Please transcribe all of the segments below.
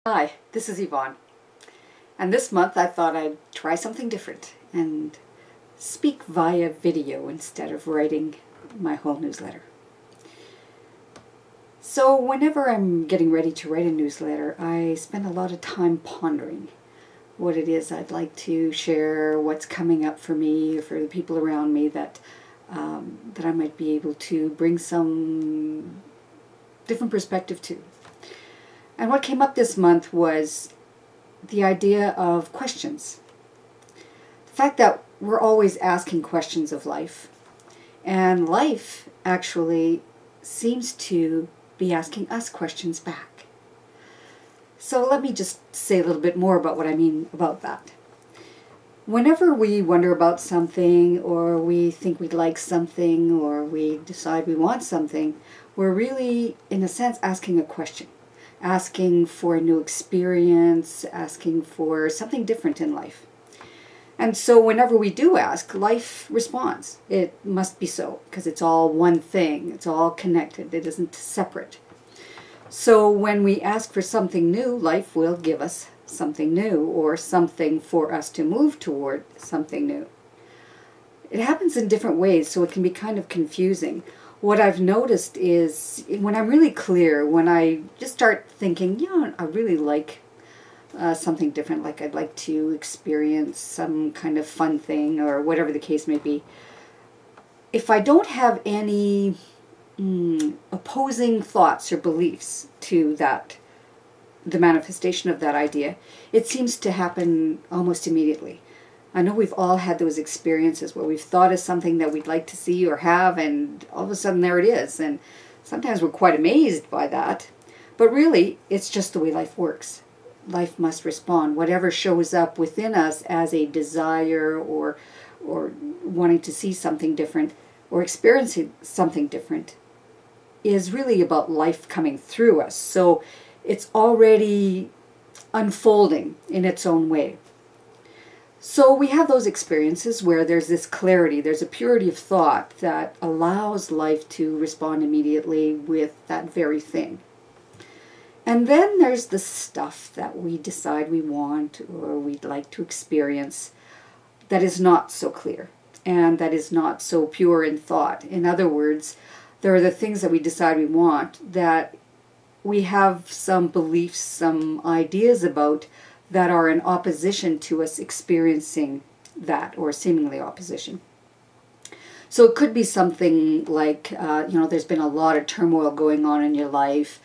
Hi, this is Yvonne, and this month I thought I'd try something different and speak via video instead of writing my whole newsletter. So whenever I'm getting ready to write a newsletter, I spend a lot of time pondering what it is I'd like to share, what's coming up for me or for the people around me that I might be able to bring some different perspective to. And what came up this month was the idea of questions. The fact that we're always asking questions of life, and life actually seems to be asking us questions back. So let me just say a little bit more about what I mean about that. Whenever we wonder about something, or we think we'd like something, or we decide we want something, we're really, in a sense, asking a question. Asking for a new experience, asking for something different in life. And so whenever we do ask, life responds. It must be so, because it's all one thing. It's all connected. It isn't separate. So when we ask for something new, life will give us something new, or something for us to move toward something new. It happens in different ways, so it can be kind of confusing. What I've noticed is when I'm really clear, when I just start thinking, I really like something different, like I'd like to experience some kind of fun thing or whatever the case may be. If I don't have any opposing thoughts or beliefs to that, the manifestation of that idea, it seems to happen almost immediately. I know we've all had those experiences where we've thought of something that we'd like to see or have, and all of a sudden there it is. And sometimes we're quite amazed by that. But really, it's just the way life works. Life must respond. Whatever shows up within us as a desire or wanting to see something different or experiencing something different is really about life coming through us. So it's already unfolding in its own way. So we have those experiences where there's this clarity, there's a purity of thought that allows life to respond immediately with that very thing. And then there's the stuff that we decide we want or we'd like to experience that is not so clear and that is not so pure in thought. In other words, there are the things that we decide we want that we have some beliefs, some ideas about that are in opposition to us experiencing that, or seemingly opposition. So it could be something like, there's been a lot of turmoil going on in your life,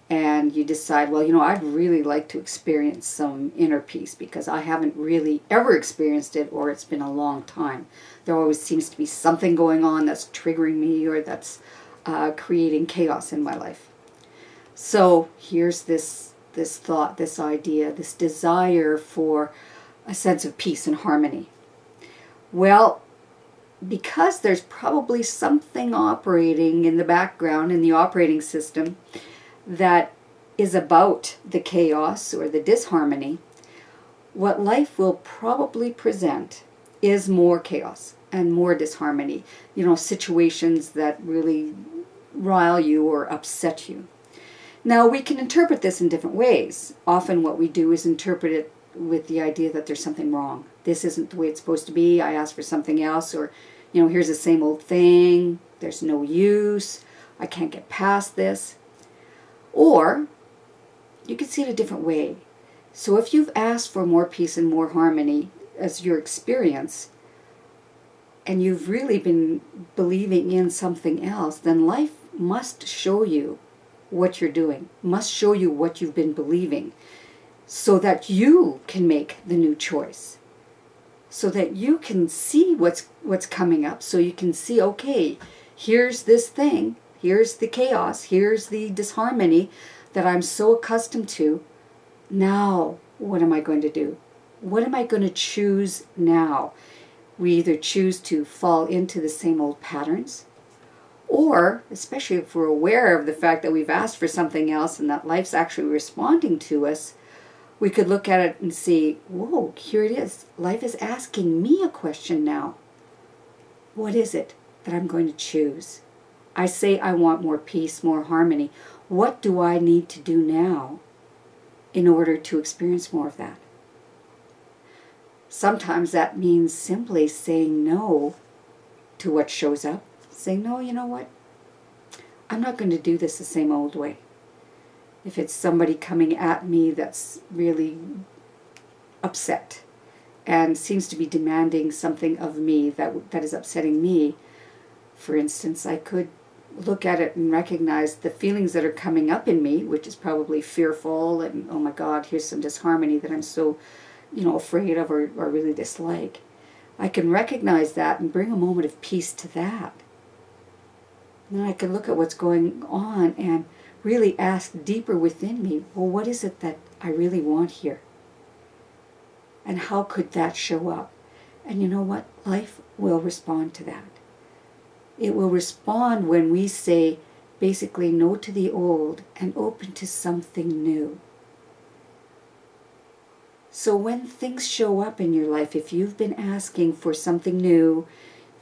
and you decide, I'd really like to experience some inner peace because I haven't really ever experienced it, or it's been a long time. There always seems to be something going on that's triggering me, or that's creating chaos in my life. So here's this thought, this idea, this desire for a sense of peace and harmony. Well, because there's probably something operating in the background, in the operating system, that is about the chaos or the disharmony, what life will probably present is more chaos and more disharmony. Situations that really rile you or upset you. Now, we can interpret this in different ways. Often what we do is interpret it with the idea that there's something wrong. This isn't the way it's supposed to be. I asked for something else. Or, here's the same old thing. There's no use. I can't get past this. Or you can see it a different way. So if you've asked for more peace and more harmony as your experience, and you've really been believing in something else, then life must show you what you're doing, must show you what you've been believing, so that you can make the new choice, so that you can see what's coming up, so you can see, okay, here's this thing, here's the chaos, here's the disharmony that I'm so accustomed to. Now, what am I going to do? What am I going to choose now? We either choose to fall into the same old patterns, or, especially if we're aware of the fact that we've asked for something else and that life's actually responding to us, we could look at it and see, whoa, here it is. Life is asking me a question now. What is it that I'm going to choose? I say I want more peace, more harmony. What do I need to do now in order to experience more of that. Sometimes that means simply saying no to what shows up. Saying, no, you know what? I'm not going to do this the same old way. If it's somebody coming at me that's really upset and seems to be demanding something of me that is upsetting me, for instance, I could look at it and recognize the feelings that are coming up in me, which is probably fearful and, oh my God, here's some disharmony that I'm so, afraid of or really dislike. I can recognize that and bring a moment of peace to that. And then I can look at what's going on and really ask deeper within me, well, what is it that I really want here? And how could that show up? And you know what? Life will respond to that. It will respond when we say basically no to the old and open to something new. So when things show up in your life, if you've been asking for something new,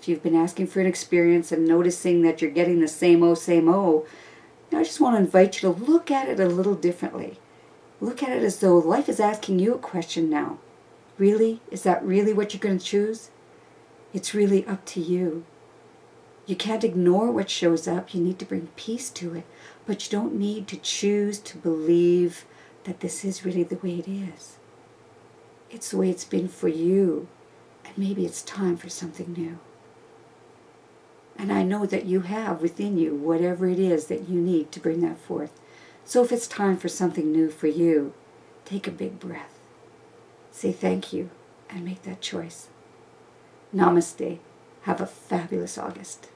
if you've been asking for an experience and noticing that you're getting the same old, I just want to invite you to look at it a little differently. Look at it as though life is asking you a question now. Really? Is that really what you're going to choose? It's really up to you. You can't ignore what shows up. You need to bring peace to it. But you don't need to choose to believe that this is really the way it is. It's the way it's been for you. And maybe it's time for something new. And I know that you have within you whatever it is that you need to bring that forth. So if it's time for something new for you, take a big breath. Say thank you and make that choice. Namaste. Have a fabulous August.